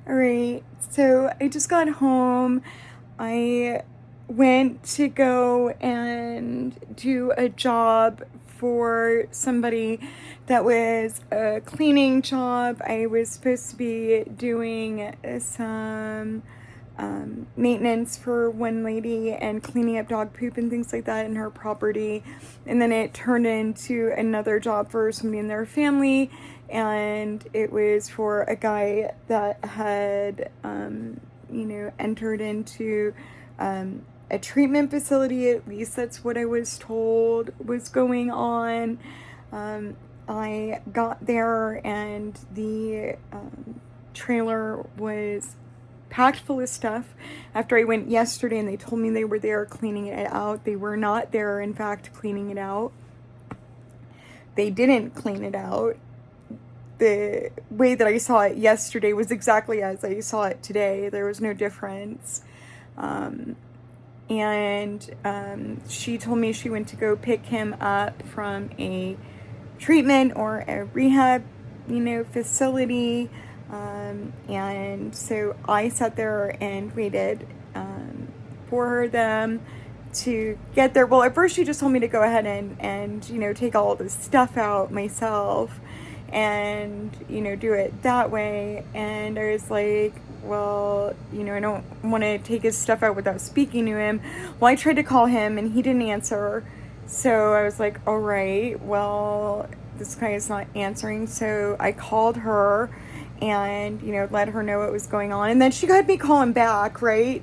Alright, so I just got home. I went to go and do a job for somebody that was a cleaning job. I was supposed to be doing some maintenance for one lady and cleaning up dog poop and things like that in her property. And then it turned into another job for somebody in their family. And it was for a guy that had, entered into a treatment facility. At least that's what I was told was going on. I got there and the trailer was packed full of stuff. After I went yesterday and they told me they were there cleaning it out, they were not there, in fact, cleaning it out. They didn't clean it out. The way that I saw it yesterday was exactly as I saw it today. There was no difference. She told me she went to go pick him up from a treatment or a rehab, facility. And so I sat there and waited for them to get there. Well, at first she just told me to go ahead and take all this stuff out myself and, do it that way. And I was like, well, I don't want to take his stuff out without speaking to him. Well, I tried to call him and he didn't answer. So I was like, all right, well, this guy is not answering. So I called her and, let her know what was going on. And then she had me call him back, right?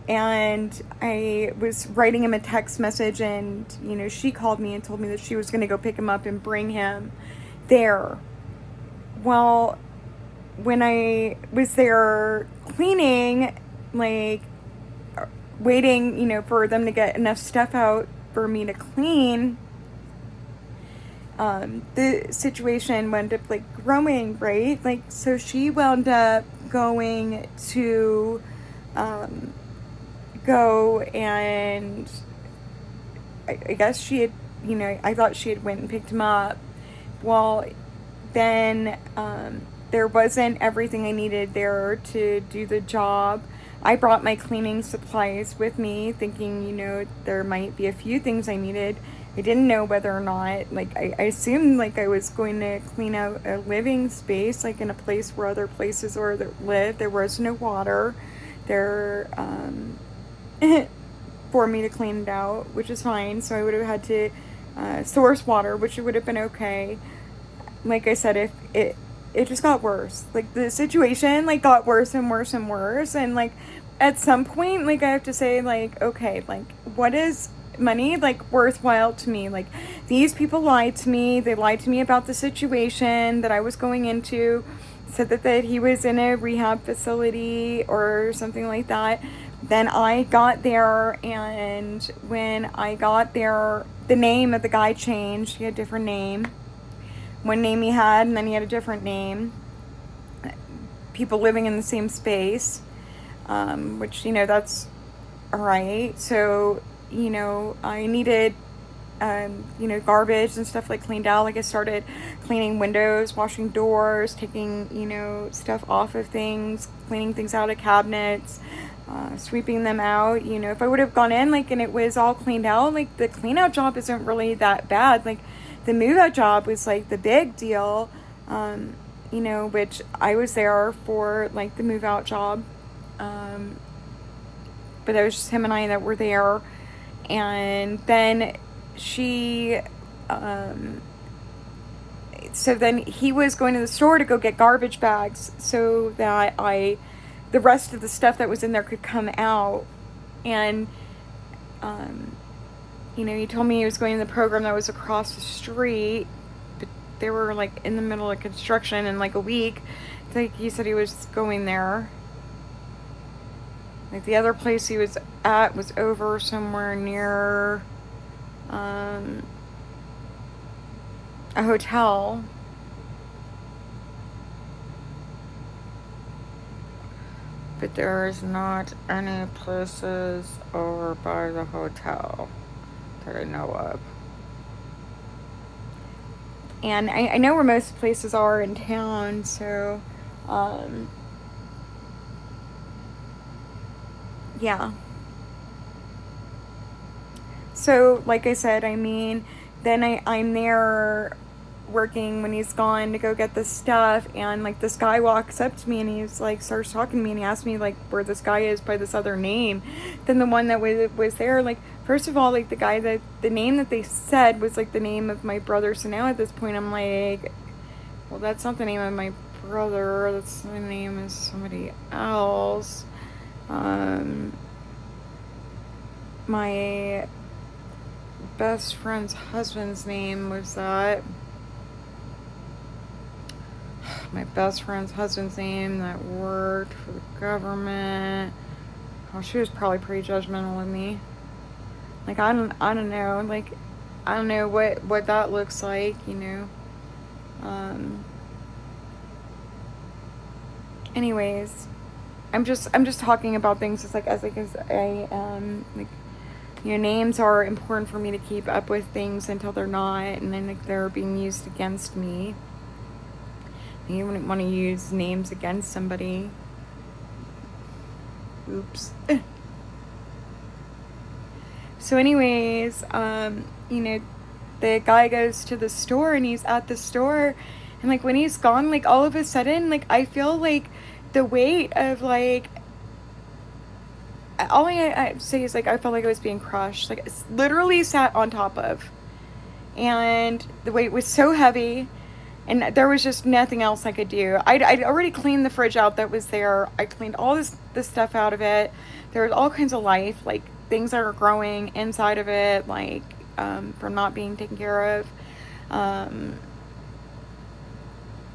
And I was writing him a text message and, she called me and told me that she was going to go pick him up and bring him there. Well, when I was there cleaning, waiting, for them to get enough stuff out for me to clean, the situation wound up growing, right? So she wound up going to go and I guess she had, I thought she had went and picked him up. Well, then there wasn't everything I needed there to do the job. I brought my cleaning supplies with me thinking, there might be a few things I needed. I didn't know whether or not, I assumed I was going to clean out a living space, in a place where other places lived. There was no water there for me to clean it out, which is fine. So I would have had to source water, which would have been okay. Like I said, if it just got worse. The situation got worse and worse and worse. And at some point, I have to say, okay, what is money worthwhile to me? These people lied to me. They lied to me about the situation that I was going into, said that he was in a rehab facility or something like that. Then I got there, and when I got there, the name of the guy changed. He had a different name. One name he had, and then he had a different name. People living in the same space, which, that's alright. So, I needed, garbage and stuff cleaned out. I started cleaning windows, washing doors, taking, stuff off of things, cleaning things out of cabinets, sweeping them out. If I would have gone in, and it was all cleaned out, the clean out job isn't really that bad. The move out job was the big deal, which I was there for the move out job. But it was just him and I that were there. And then so then he was going to the store to go get garbage bags so that the rest of the stuff that was in there could come out. And, he told me he was going to the program that was across the street, but they were in the middle of construction in a week. He said he was going there. The other place he was at was over somewhere near a hotel. But there's not any places over by the hotel that I know of. And I know where most places are in town, so Um, yeah. So, like I said, I mean, then I'm there working when he's gone to go get this stuff, and like this guy walks up to me and he's like starts talking to me and he asks me like where this guy is by this other name than the one that was there. Like, first of all, like the name that they said was like the name of my brother. So now at this point I'm like, well, that's not the name of my brother, that's the name of somebody else. My best friend's husband's name was that. My best friend's husband's name that worked for the government. Oh, she was probably pretty judgmental of me. Like, I don't know. Like, I don't know what that looks like, you know. Anyways, I'm just talking about things just like as I like, you know, names are important for me to keep up with things until they're not, and then like they're being used against me. You wouldn't want to use names against somebody. Oops. So anyways, you know, the guy goes to the store and he's at the store, and like when he's gone, like all of a sudden, like I feel like the weight of like, all I say is like I felt like I was being crushed, like it's literally sat on top of, and the weight was so heavy, and there was just nothing else I could do. I'd already cleaned the fridge out that was there. I cleaned all this stuff out of it. There was all kinds of life, like things that are growing inside of it, like from not being taken care of.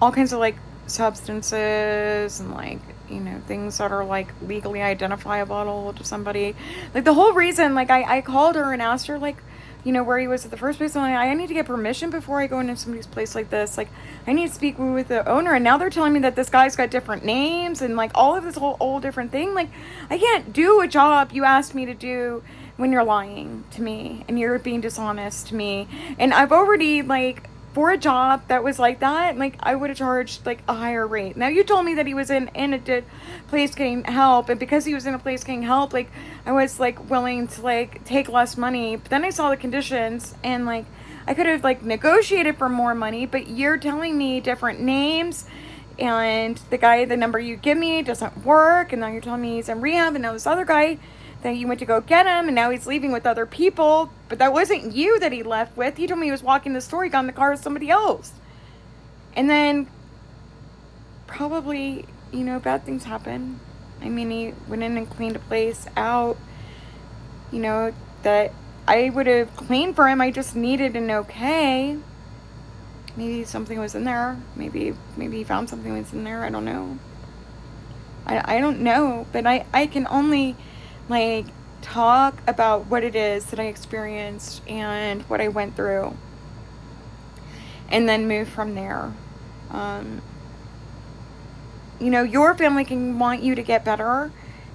All kinds of like substances and like, you know, things that are like legally identifiable to somebody. Like the whole reason, like I called her and asked her like, you know, where he was at the first place. I'm like, I need to get permission before I go into somebody's place like this. Like, I need to speak with the owner. And now they're telling me that this guy's got different names and like all of this whole different thing. Like, I can't do a job you asked me to do when you're lying to me and you're being dishonest to me. And I've already like, for a job that was like that, like I would have charged like a higher rate. Now you told me that he was in a place getting help, and because he was in a place getting help, like I was like willing to like take less money. But then I saw the conditions, and like I could have like negotiated for more money, but you're telling me different names, and the number you give me doesn't work, and now you're telling me he's in rehab, and now this other guy that you went to go get him, and now he's leaving with other people, but that wasn't you that he left with. He told me he was walking the store, he got in the car with somebody else. And then probably, you know, bad things happen. I mean, he went in and cleaned a place out, you know, that I would have cleaned for him. I just needed an okay. Maybe something was in there. Maybe he found something was in there. I don't know. I don't know, but I can only like talk about what it is that I experienced and what I went through, and then move from there. You know, your family can want you to get better,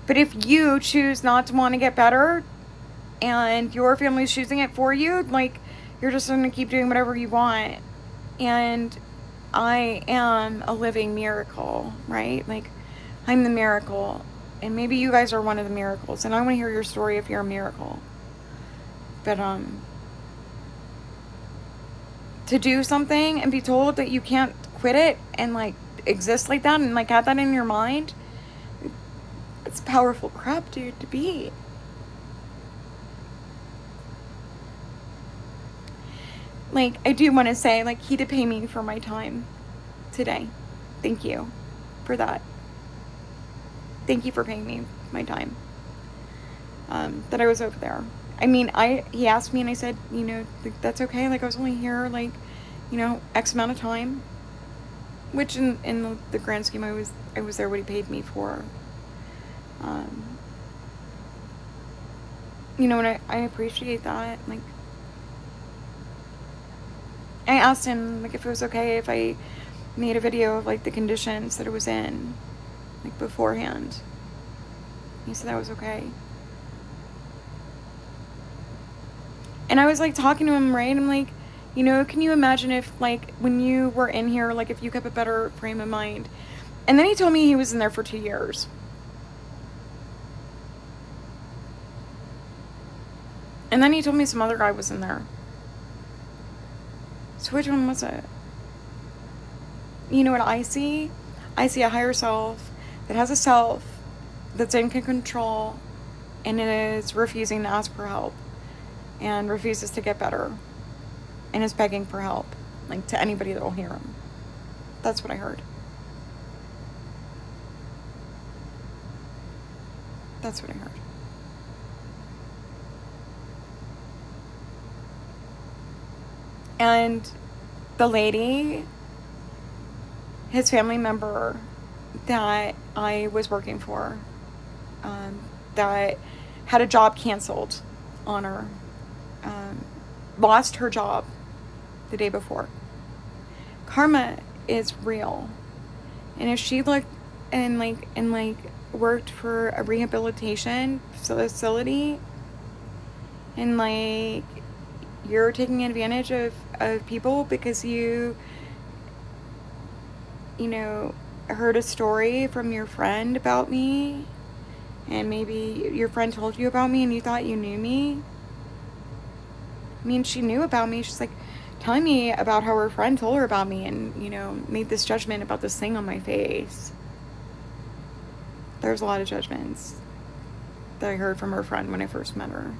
but if you choose not to want to get better and your family's choosing it for you, like you're just going to keep doing whatever you want. And I am a living miracle, right? Like I'm the miracle. And maybe you guys are one of the miracles, and I want to hear your story if you're a miracle. But to do something and be told that you can't quit it and like exist like that and like have that in your mind, it's powerful crap, dude, to be. Like, I do want to say, like, he did pay me for my time today. Thank you for that. Thank you for paying me my time. That I was over there. I mean, he asked me and I said, you know, that's okay. Like I was only here like, you know, X amount of time, which in the grand scheme, I was there what he paid me for. You know, and I appreciate that. Like, I asked him like if it was okay if I made a video of like the conditions that it was in, like beforehand. He said that was okay. And I was like talking to him, right? I'm like, you know, can you imagine if like when you were in here, like if you kept a better frame of mind And then he told me he was in there for 2 years. And then he told me some other guy was in there. So which one was it? You know what I see? I see a higher self that has a self that's in control and is refusing to ask for help and refuses to get better and is begging for help, like to anybody that will hear him. That's what I heard. That's what I heard. And the lady, his family member that I was working for, that had a job canceled on her, lost her job the day before. Karma is real. And if she looked and worked for a rehabilitation facility and you're taking advantage of people because you heard a story from your friend about me, and maybe your friend told you about me and you thought you knew me. I mean, she knew about me. She's telling me about how her friend told her about me and, made this judgment about this thing on my face. There's a lot of judgments that I heard from her friend when I first met her.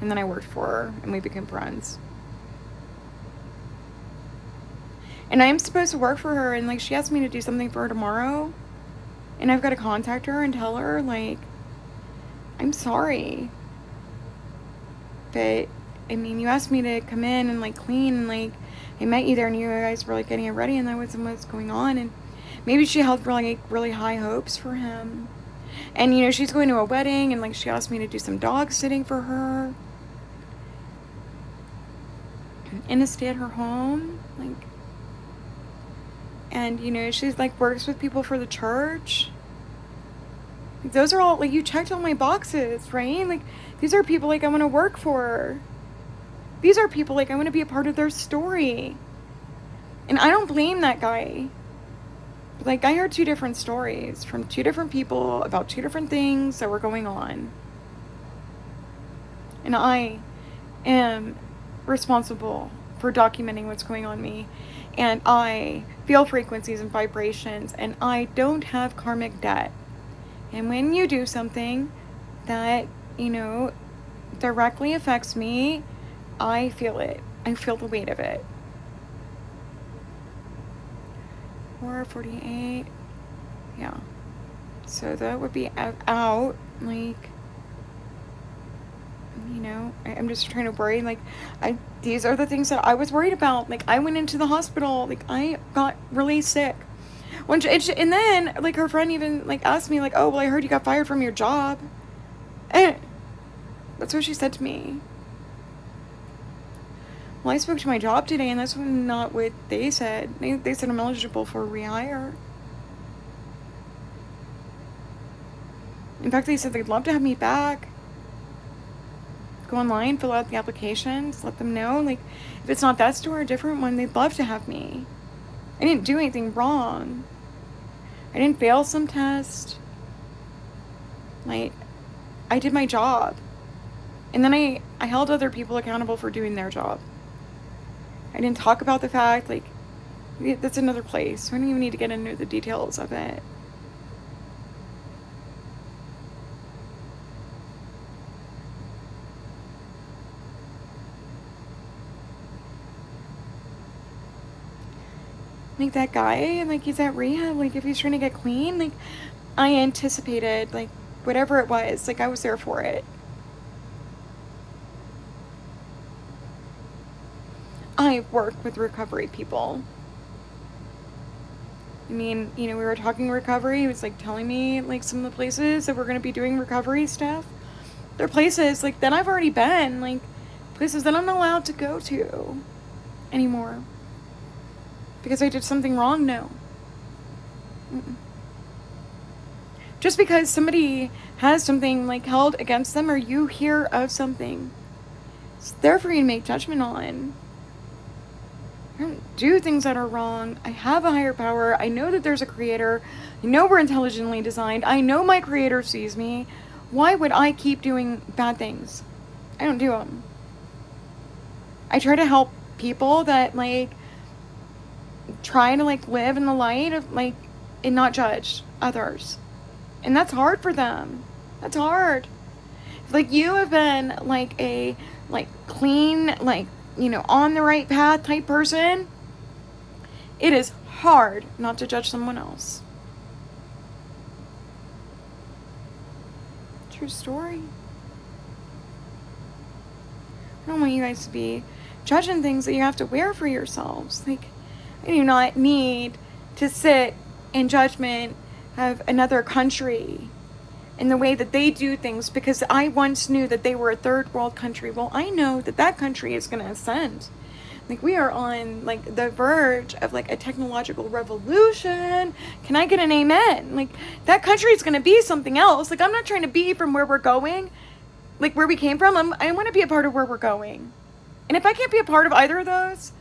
And then I worked for her and we became friends. And I'm supposed to work for her, and she asked me to do something for her tomorrow. And I've got to contact her and tell her, I'm sorry. But, I mean, you asked me to come in and clean, and I met you there and you guys were getting it ready, and that wasn't what's going on. And maybe she held really high hopes for him. And, she's going to a wedding, and she asked me to do some dog sitting for her. And to stay at her home. And, she's works with people for the church. Those are all, you checked all my boxes, right? These are people I want to work for. These are people I want to be a part of their story. And I don't blame that guy. But I heard 2 different stories from 2 different people about 2 different things that were going on. And I am responsible for documenting what's going on me. And I feel frequencies and vibrations, and I don't have karmic debt. And when you do something that, directly affects me, I feel it. I feel the weight of it. 4:48. Yeah. So that would be out, I'm just trying to worry, these are the things that I was worried about. I went into the hospital, I got really sick. And then, her friend even, asked me, oh, well, I heard you got fired from your job. And that's what she said to me. Well, I spoke to my job today, and that's not what they said. They said I'm eligible for rehire. In fact, they said they'd love to have me back. Go online, fill out the applications, let them know. If it's not that store, a different one, they'd love to have me. I didn't do anything wrong. I didn't fail some test. I did my job. And then I held other people accountable for doing their job. I didn't talk about the fact, that's another place. We don't even need to get into the details of it. That guy, he's at rehab, if he's trying to get clean, I anticipated, whatever it was, I was there for it. I work with recovery people. I mean, we were talking recovery, he was, telling me, some of the places that we're going to be doing recovery stuff. They're places, that I've already been, places that I'm not allowed to go to anymore. Because I did something wrong? No. Mm-mm. Just because somebody has something held against them, or you hear of something, it's there for you to make judgment on. I don't do things that are wrong. I have a higher power. I know that there's a creator. I know we're intelligently designed. I know my creator sees me. Why would I keep doing bad things? I don't do them. I try to help people that, like, try to, like, live in the light of, like, and not judge others. And that's hard for them. That's hard. Like, you have been, like, a, like, clean, like, you know, on the right path type person. It is hard not to judge someone else. True story. I don't want you guys to be judging things that you have to wear for yourselves. Like, I do not need to sit in judgment of another country and the way that they do things because I once knew that they were a third world country. Well, I know that that country is going to ascend. Like, we are on, like, the verge of, like, a technological revolution. Can I get an amen? Like, that country is going to be something else. Like, I'm not trying to be from where we're going, like, where we came from. I want to be a part of where we're going. And if I can't be a part of either of those,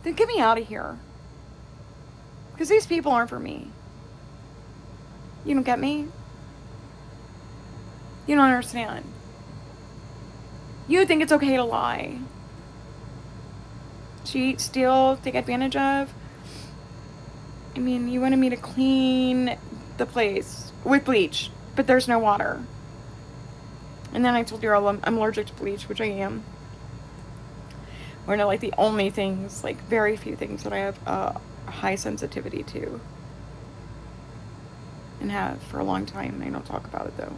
then get me out of here. Because these people aren't for me. You don't get me? You don't understand. You think it's okay to lie. Cheat, steal, take advantage of. I mean, you wanted me to clean the place with bleach, but there's no water. And then I told you I'm allergic to bleach, which I am. Or no, like, the only things, like, very few things that I have a high sensitivity to. And have for a long time. I don't talk about it, though.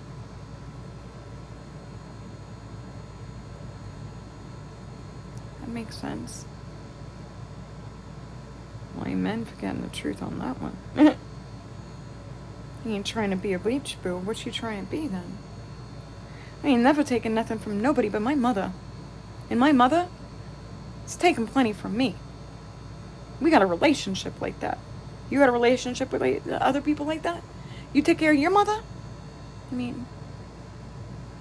That makes sense. Well, amen for getting the truth on that one. You ain't trying to be a bleach boo. What you trying to be, then? I ain't never taken nothing from nobody but my mother. And my mother has taken plenty from me. We got a relationship like that. You got a relationship with, like, other people like that? You take care of your mother? I mean,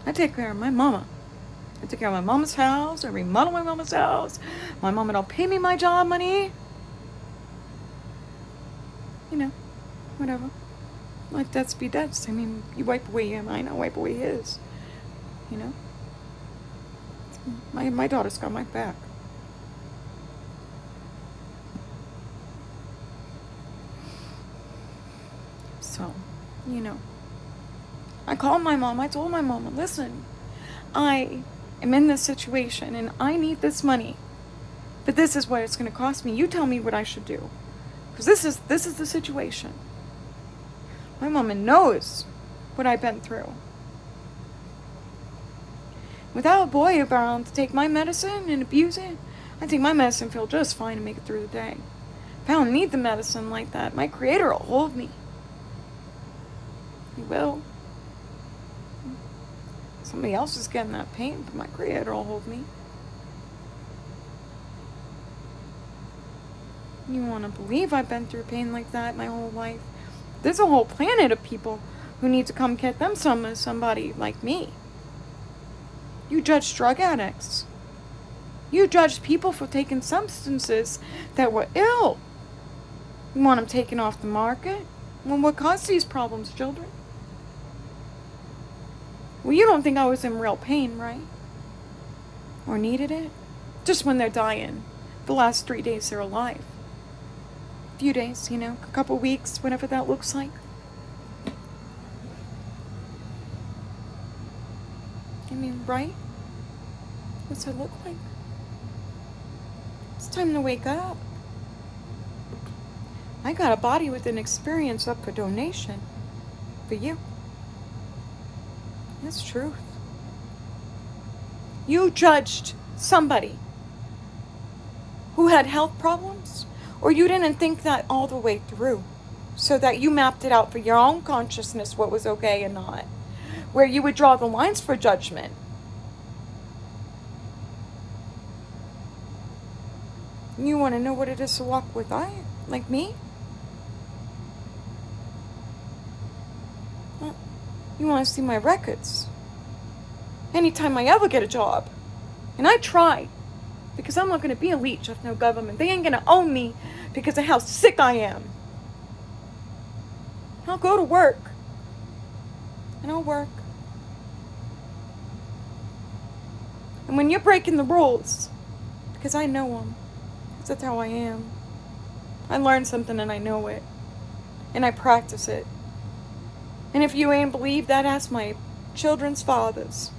I take care of my mama. I take care of my mama's house. I remodel my mama's house. My mama don't pay me my job money. You know, whatever. Like, debts be debts. I mean, you wipe away your mine, I wipe away his. You know? My daughter's got my back. So, you know. I called my mom. I told my mom, listen, I am in this situation and I need this money. But this is what it's going to cost me. You tell me what I should do. Because this is the situation. My mama knows what I've been through. Without a boy around to take my medicine and abuse it, I take my medicine, feel just fine and make it through the day. If I don't need the medicine like that, my creator will hold me. He will. Somebody else is getting that pain, but my creator will hold me. You want to believe I've been through pain like that my whole life? There's a whole planet of people who need to come get them somebody like me. You judge drug addicts. You judge people for taking substances that were ill. You want them taken off the market? Well, what caused these problems, children? Well, you don't think I was in real pain, right? Or needed it? Just when they're dying. The last 3 days they're alive. Few days, you know, a couple weeks, whatever that looks like. I mean, right? What's it look like? It's time to wake up. I got a body with an experience up for donation. For you. That's truth. You judged somebody who had health problems, or you didn't think that all the way through, so that you mapped it out for your own consciousness what was okay and not, where you would draw the lines for judgment. You want to know what it is to walk with like me? Well, you want to see my records. Anytime I ever get a job, and I try Because I'm not going to be a leech of no government. They ain't going to own me because of how sick I am. I'll go to work. And I'll work. And when you're breaking the rules, because I know them, because that's how I am. I learned something and I know it. And I practice it. And if you ain't believe that, ask my children's fathers.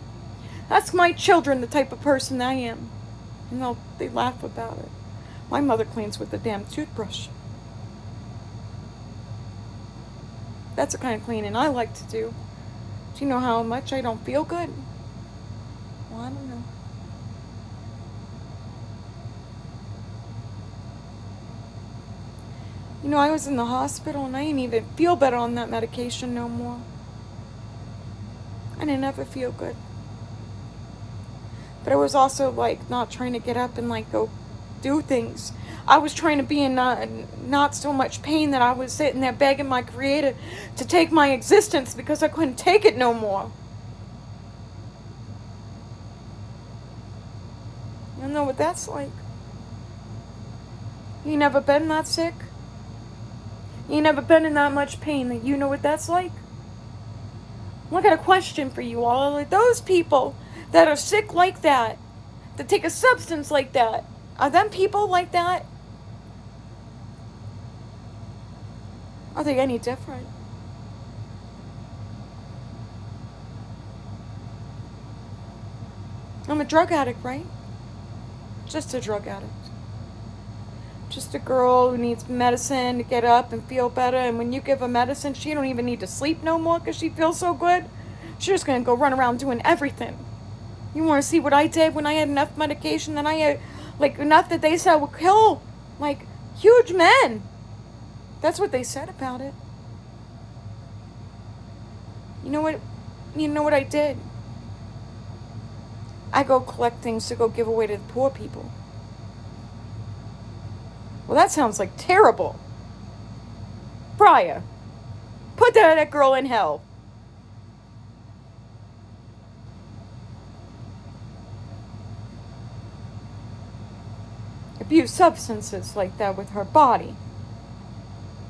Ask my children the type of person I am. And they laugh about it. My mother cleans with a damn toothbrush. That's the kind of cleaning I like to do. Do you know how much I don't feel good? Well, I don't know. You know, I was in the hospital and I didn't even feel better on that medication no more. I didn't ever feel good. But I was also like not trying to get up and like go do things. I was trying to be in not so much pain that I was sitting there begging my Creator to take my existence because I couldn't take it no more. You don't know what that's like. You never been that sick? You never been in that much pain that you know what that's like? Well, I got a question for you all. Like those people that are sick like that take a substance like that, are them people like that? Are they any different? I'm a drug addict, right? Just a drug addict. Just a girl who needs medicine to get up and feel better. And when you give her medicine, she don't even need to sleep no more because she feels so good. She's just going to go run around doing everything. You want to see what I did when I had enough medication that I had, like, enough that they said would kill, like, huge men. That's what they said about it. You know what I did? I go collect things to go give away to the poor people. Well, that sounds like terrible. Briar, put that girl in hell. Abuse substances like that with her body.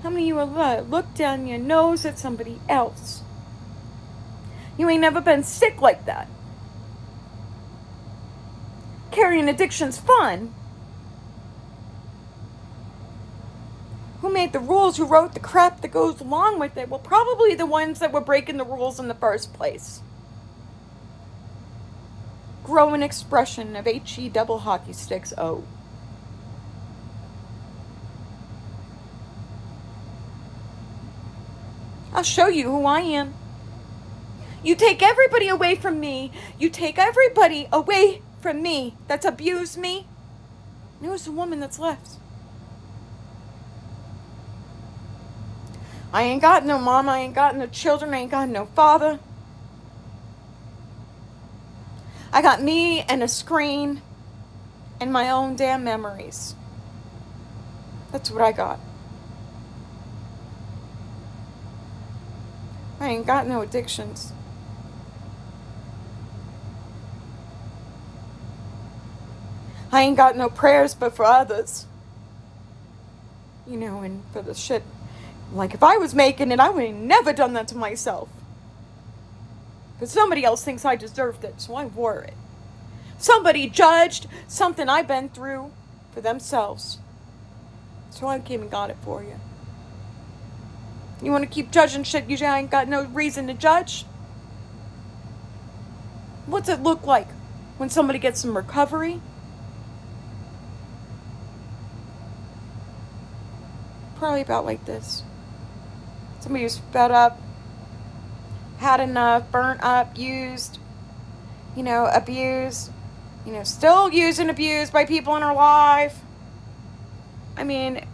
How many of you look down your nose at somebody else? You ain't never been sick like that. Carrying addiction's fun. Who made the rules? Who wrote the crap that goes along with it? Well, probably the ones that were breaking the rules in the first place. Growing expression of HE double hockey sticks O. I'll show you who I am. You take everybody away from me. You take everybody away from me that's abused me. And who's the woman that's left? I ain't got no mama, I ain't got no children, I ain't got no father. I got me and a screen and my own damn memories. That's what I got. I ain't got no addictions. I ain't got no prayers but for others. You know, and for the shit. Like if I was making it, I would have never done that to myself. But somebody else thinks I deserved it, so I wore it. Somebody judged something I've been through for themselves. So I came and got it for you. You want to keep judging shit you ain't got no reason to judge? What's it look like when somebody gets some recovery? Probably about like this. Somebody who's fed up, had enough, burnt up, used, abused, still used and abused by people in her life. I mean,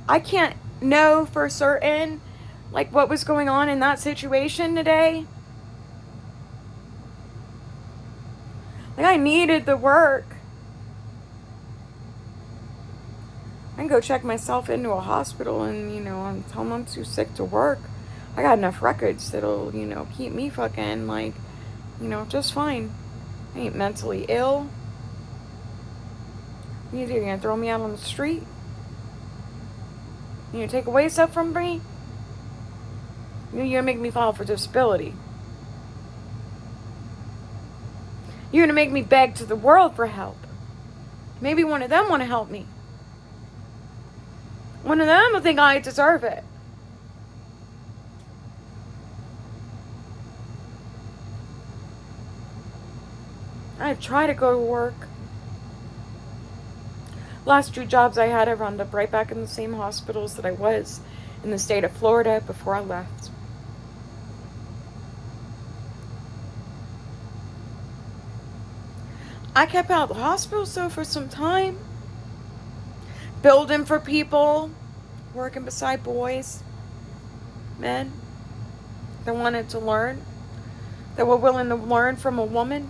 I can't know for certain, like, what was going on in that situation today. Like, I needed the work. I can go check myself into a hospital and, tell them I'm too sick to work. I got enough records that'll, keep me fucking, just fine. I ain't mentally ill. You do? You gonna throw me out on the street? You gonna take away stuff from me? You're gonna make me file for disability. You're gonna make me beg to the world for help. Maybe one of them want to help me. One of them will think I deserve it. I try to go to work. Last 2 jobs I had, I wound up right back in the same hospitals that I was in the state of Florida before I left. I kept out of the hospital so for some time. Building for people, working beside boys, men that wanted to learn, that were willing to learn from a woman.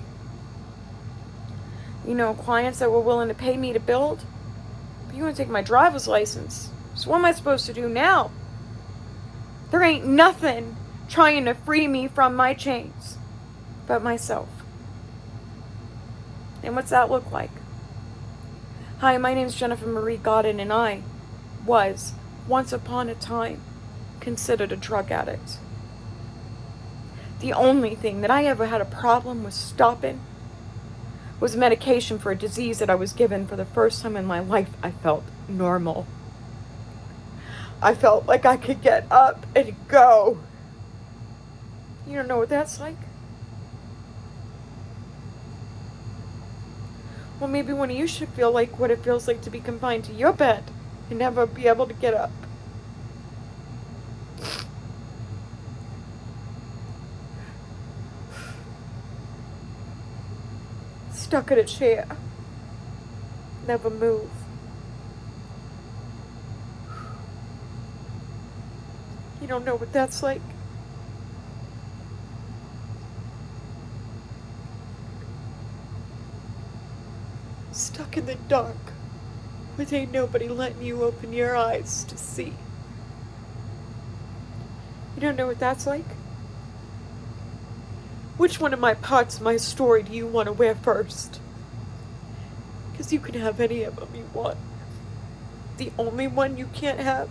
You know, clients that were willing to pay me to build. But you want to take my driver's license. So what am I supposed to do now? There ain't nothing trying to free me from my chains but myself. And what's that look like? Hi, my name's Jennifer Marie Godin, and I was, once upon a time, considered a drug addict. The only thing that I ever had a problem with stopping was medication for a disease that I was given. For the first time in my life, I felt normal. I felt like I could get up and go. You don't know what that's like? Well, maybe one of you should feel like what it feels like to be confined to your bed and never be able to get up. Stuck in a chair. Never move. You don't know what that's like? Stuck in the dark, with ain't nobody letting you open your eyes to see. You don't know what that's like? Which one of my parts of my story do you want to wear first? Because you can have any of them you want. The only one you can't have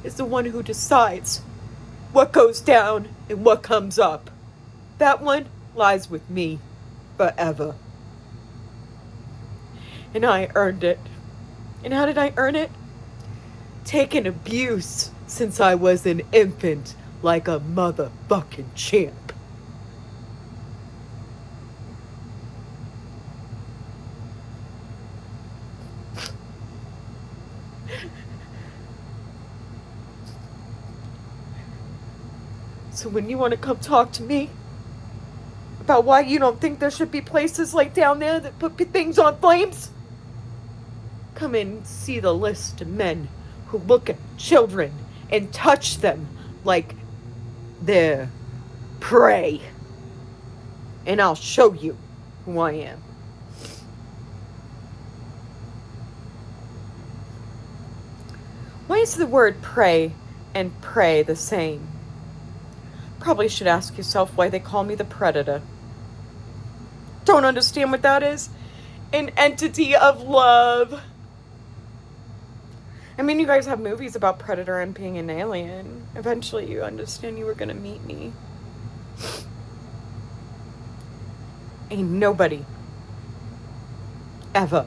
is the one who decides what goes down and what comes up. That one lies with me forever. And I earned it. And how did I earn it? Taking abuse since I was an infant like a motherfucking champ. So when you want to come talk to me about why you don't think there should be places like down there that put things on flames, come in and see the list of men who look at children and touch them like they're prey. And I'll show you who I am. Why is the word prey and prey the same? Probably should ask yourself why they call me the Predator. Don't understand what that is? An entity of love. I mean, you guys have movies about Predator and being an alien. Eventually you understand you were gonna meet me. Ain't nobody ever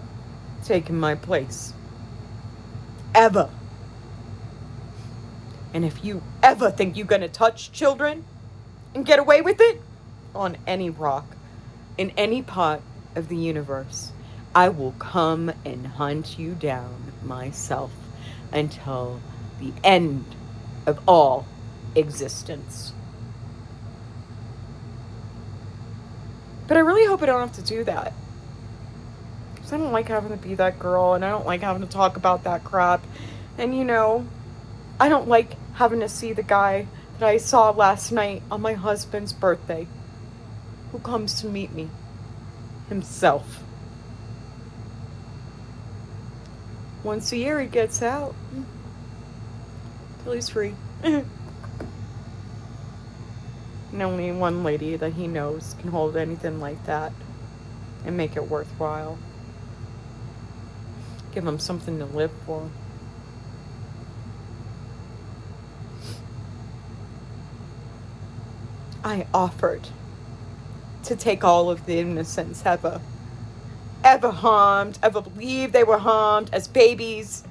taken my place. Ever. And if you ever think you're gonna touch children and get away with it on any rock, in any part of the universe, I will come and hunt you down myself until the end of all existence. But I really hope I don't have to do that. Because I don't like having to be that girl, and I don't like having to talk about that crap. And you know, I don't like having to see the guy that I saw last night on my husband's birthday, who comes to meet me himself. Once a year he gets out. Till he's free. And only one lady that he knows can hold anything like that and make it worthwhile. Give them something to live for. I offered to take all of the innocents ever harmed, ever believed they were harmed as babies,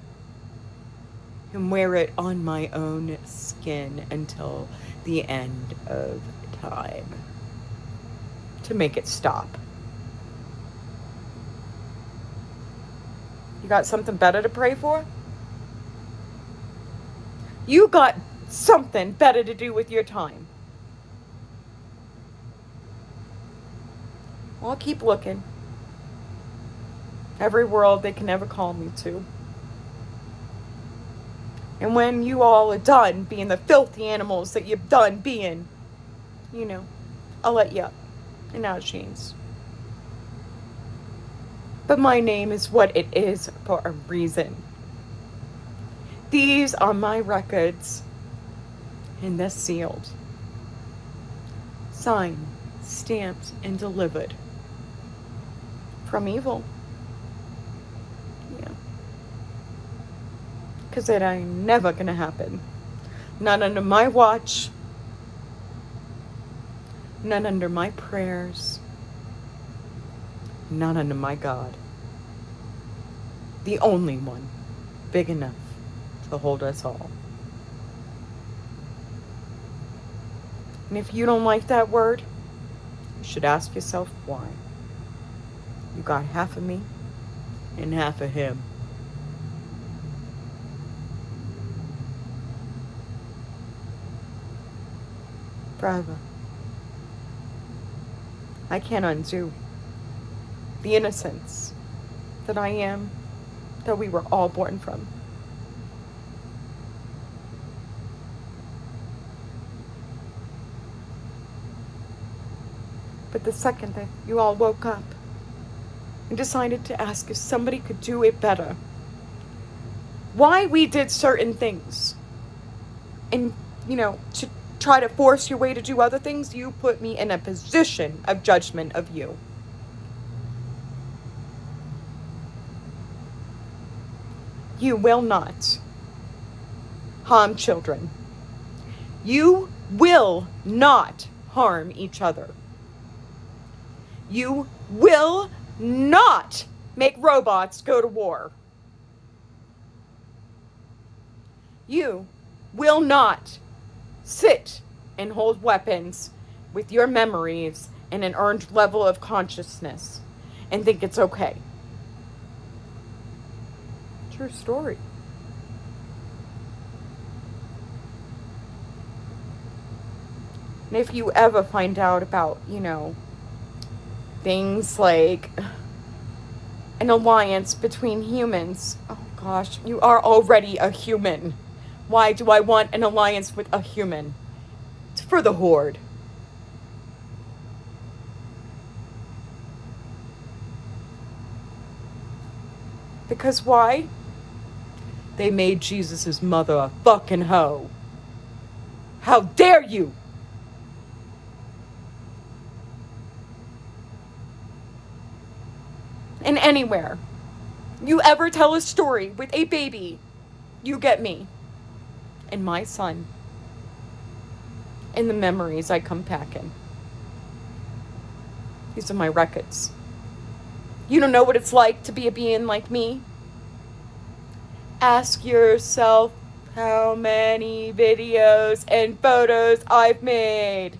and wear it on my own skin until the end of time to make it stop. You got something better to pray for? You got something better to do with your time. Well, I'll keep looking. Every world they can ever call me to. And when you all are done being the filthy animals that you've done being, I'll let you up in our chains. But my name is what it is for a reason. These are my records, and they're sealed, signed, stamped, and delivered from evil. Yeah. Because it ain't never gonna happen. Not under my watch. Not under my prayers. Not under my God. The only one big enough to hold us all. And if you don't like that word, you should ask yourself why. You got half of me and half of him. Forever. I can't undo the innocence that I am, that we were all born from. But the second that you all woke up and decided to ask if somebody could do it better, why we did certain things, and, to try to force your way to do other things, you put me in a position of judgment of you. You will not harm children. You will not harm each other. You will not make robots go to war. You will not sit and hold weapons with your memories and an earned level of consciousness and think it's okay. True story. And if you ever find out about, things like an alliance between humans, oh gosh, you are already a human. Why do I want an alliance with a human? It's for the Horde. Because why? They made Jesus' mother a fucking hoe. How dare you? And anywhere you ever tell a story with a baby, you get me and my son and the memories I come packing. These are my records. You don't know what it's like to be a being like me? Ask yourself how many videos and photos I've made.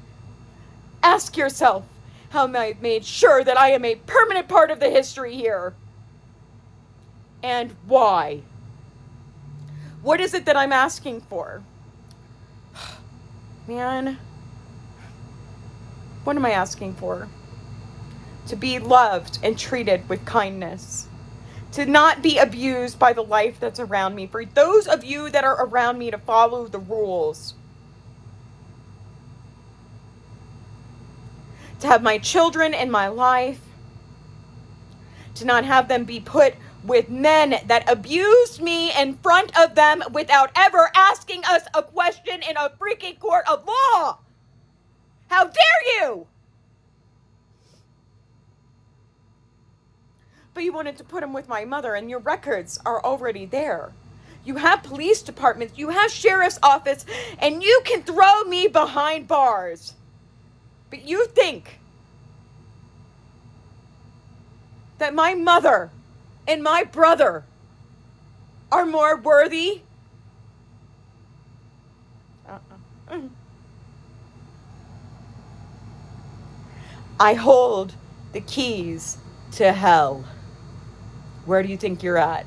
Ask yourself how I've made sure that I am a permanent part of the history here. And why? What is it that I'm asking for? Man, what am I asking for? To be loved and treated with kindness. To not be abused by the life that's around me. For those of you that are around me, to follow the rules. To have my children in my life. To not have them be put with men that abused me in front of them without ever asking us a question in a freaking court of law. How dare you? But you wanted to put him with my mother, and your records are already there. You have police departments, you have sheriff's office, and you can throw me behind bars. But you think that my mother and my brother are more worthy? I hold the keys to hell. Where do you think you're at?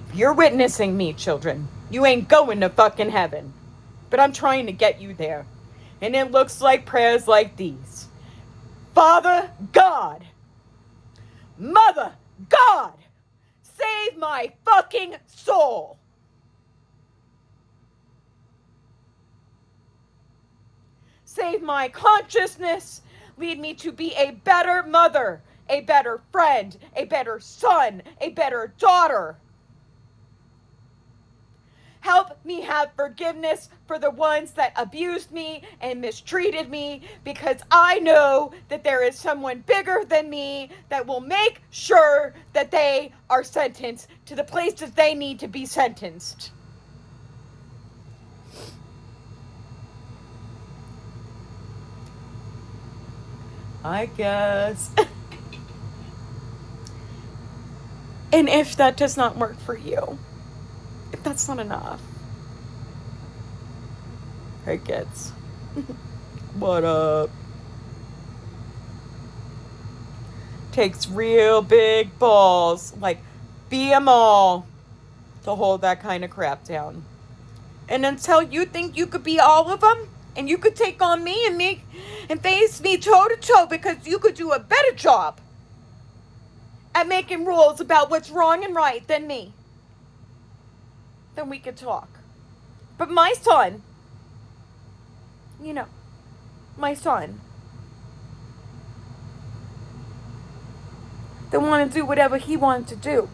If you're witnessing me, children, you ain't going to fucking heaven. But I'm trying to get you there. And it looks like prayers like these. Father God, Mother God, save my fucking soul. Save my consciousness. Lead me to be a better mother, a better friend, a better son, a better daughter. Help me have forgiveness for the ones that abused me and mistreated me, because I know that there is someone bigger than me that will make sure that they are sentenced to the places they need to be sentenced. I guess. And if that does not work for you, if that's not enough, hey kids, what up? Takes real big balls, like BMall, to hold that kind of crap down. And until you think you could be all of them, and you could take on me and face me toe to toe, because you could do a better job at making rules about what's wrong and right than me, then we could talk. But my son, my son, that wanted to do whatever he wanted to do,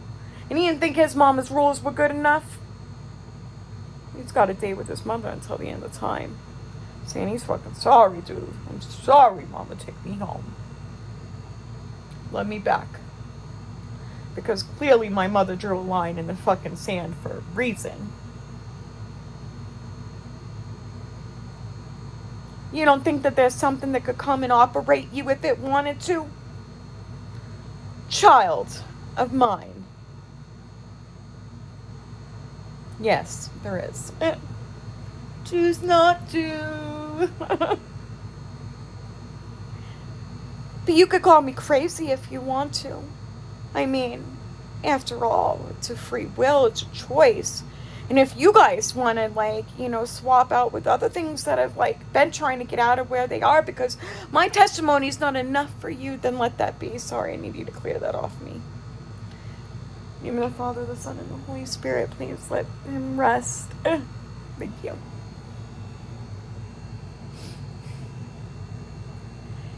and he didn't think his mama's rules were good enough. He's got to date with his mother until the end of time, saying he's fucking sorry, dude. I'm sorry, mama, take me home. Let me back. Because clearly my mother drew a line in the fucking sand for a reason. You don't think that there's something that could come and operate you if it wanted to? Child of mine. Yes, there is. Choose not to. But you could call me crazy if you want to. I mean, after all, it's a free will, it's a choice. And if you guys want to, swap out with other things that have, been trying to get out of where they are because my testimony is not enough for you, then let that be. Sorry, I need you to clear that off me. In the name of the Father, the Son, and the Holy Spirit, please let him rest. Thank you.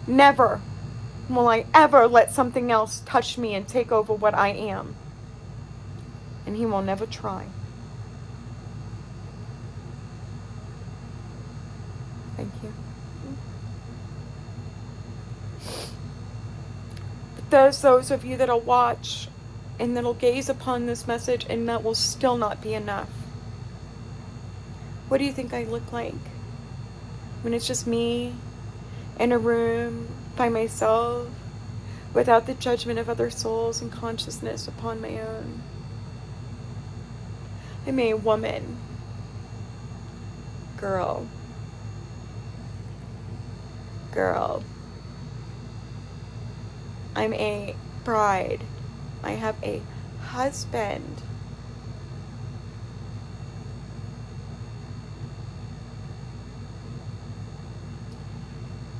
Never will I ever let something else touch me and take over what I am. And he will never try. Thank you. But there's those of you that'll watch and that'll gaze upon this message, and that will still not be enough. What do you think I look like when it's just me in a room by myself, without the judgment of other souls and consciousness upon my own? I'm a woman, girl. I'm a bride. I have a husband.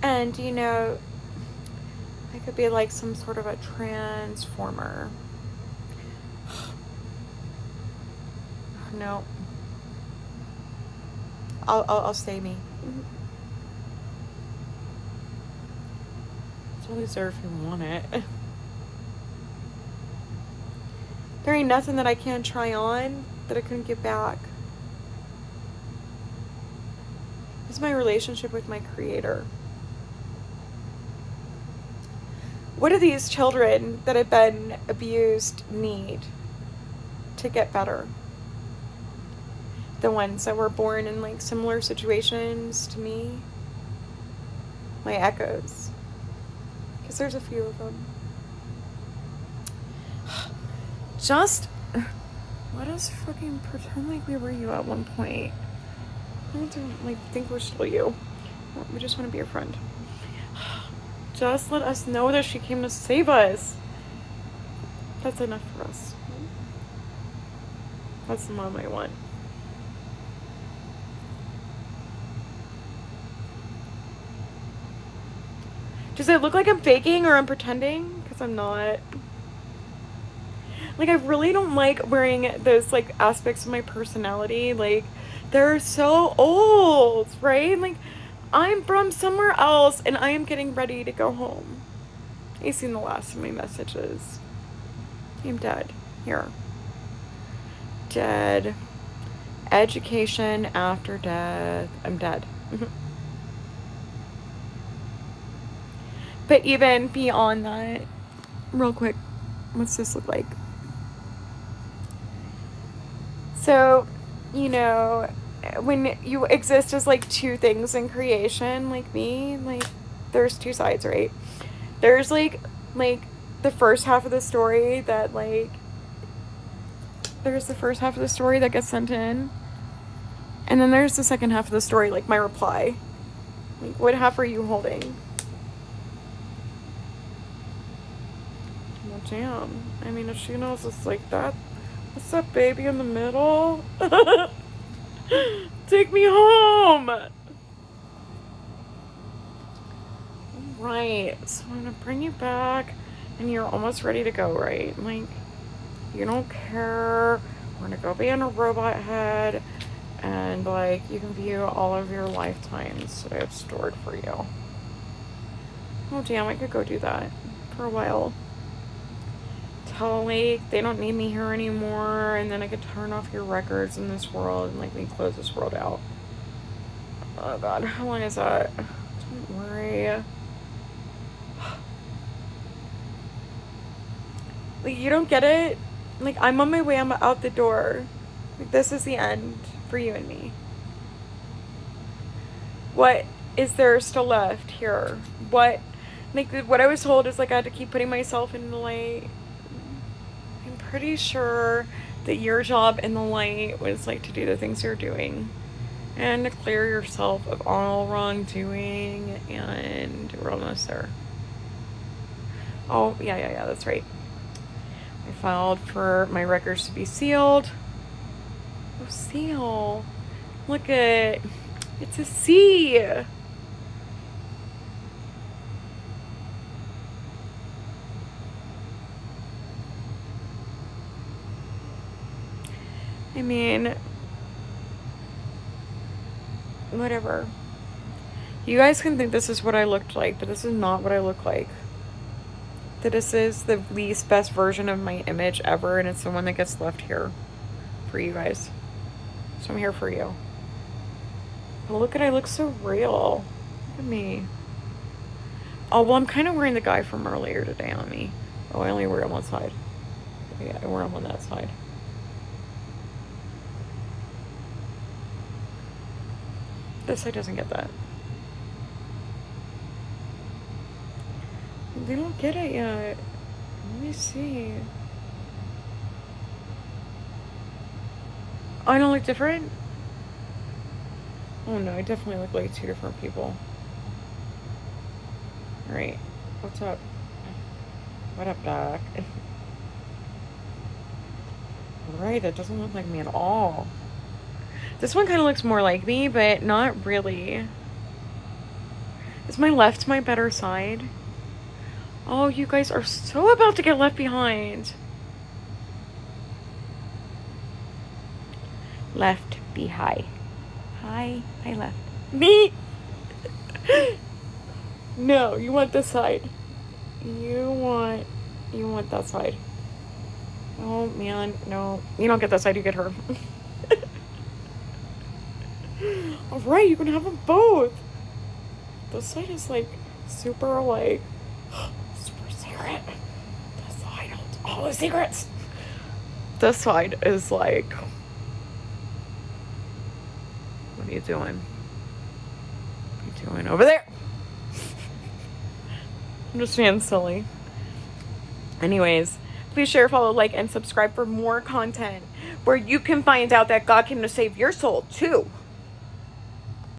And, I could be like some sort of a transformer. No. I'll stay me. It's only there if you want it. There ain't nothing that I can't try on that I couldn't get back. It's my relationship with my Creator. what do these children that have been abused need to get better? The ones that were born in like similar situations to me, my echoes, because there's a few of them. Just let us fucking pretend like we were you at one point. I don't like think we're still you. We just want to be your friend. Just let us know that she came to save us. That's enough for us. That's the mom I want. Does it look like I'm faking or I'm pretending? Because I'm not. Like, I really don't like wearing those, like, aspects of my personality. Like, they're so old, right? Like, I'm from somewhere else and I am getting ready to go home. You've seen the last of my messages. I'm dead. Here. Dead. Education after death. I'm dead. But even beyond that, real quick, what's this look like? So, you know, when you exist as like two things in creation, like me, like there's two sides, right? There's like the first half of the story that like there's the first half of the story that gets sent in, and then there's the second half of the story, like my reply. Like, what half are you holding? Well, damn. I mean, if she knows it's like that, what's that baby in the middle? Take me home! Right, so I'm gonna bring you back, and you're almost ready to go, right? Like, you don't care. We're gonna go be in a robot head, and like, you can view all of your lifetimes that I have stored for you. Oh, damn, I could go do that for a while. Tell like they don't need me here anymore, and then I could turn off your records in this world and like we close this world out. Oh god, how long is that? Don't worry. Like, you don't get it? Like, I'm on my way, I'm out the door. Like, this is the end for you and me. What is there still left here? What, like, what I was told is like I had to keep putting myself in the light. I'm pretty sure that your job in the light was like to do the things you're doing and to clear yourself of all wrongdoing, and we're almost there. Oh, yeah, that's right. I filed for my records to be sealed. Oh, seal. Look at, it's a C. I mean, whatever. You guys can think this is what I looked like, but this is not what I look like. That this is the least best version of my image ever, and it's the one that gets left here for you guys. So I'm here for you. But look at, I look so real. Look at me. Oh, well, I'm kind of wearing the guy from earlier today on me. Oh, I only wear him on one side. Yeah, I wear him on that side. This side doesn't get that. They don't get it yet. Let me see. Oh, I don't look different? Oh no, I definitely look like two different people. Alright, what's up? What up, Doc? Right, that doesn't look like me at all. This one kind of looks more like me, but not really. Is my left my better side? Oh, you guys are so about to get left behind. Left behind. Hi, I left. Me? No, you want this side. You want that side. Oh man, no. You don't get that side, you get her. Alright, you can have them both. This side is like super like super sexy. secret. The side holds all the secrets. This side is like, what are you doing? What are you doing over there? I'm just being silly. Anyways, please share, follow, like, and subscribe for more content where you can find out that God came to save your soul too.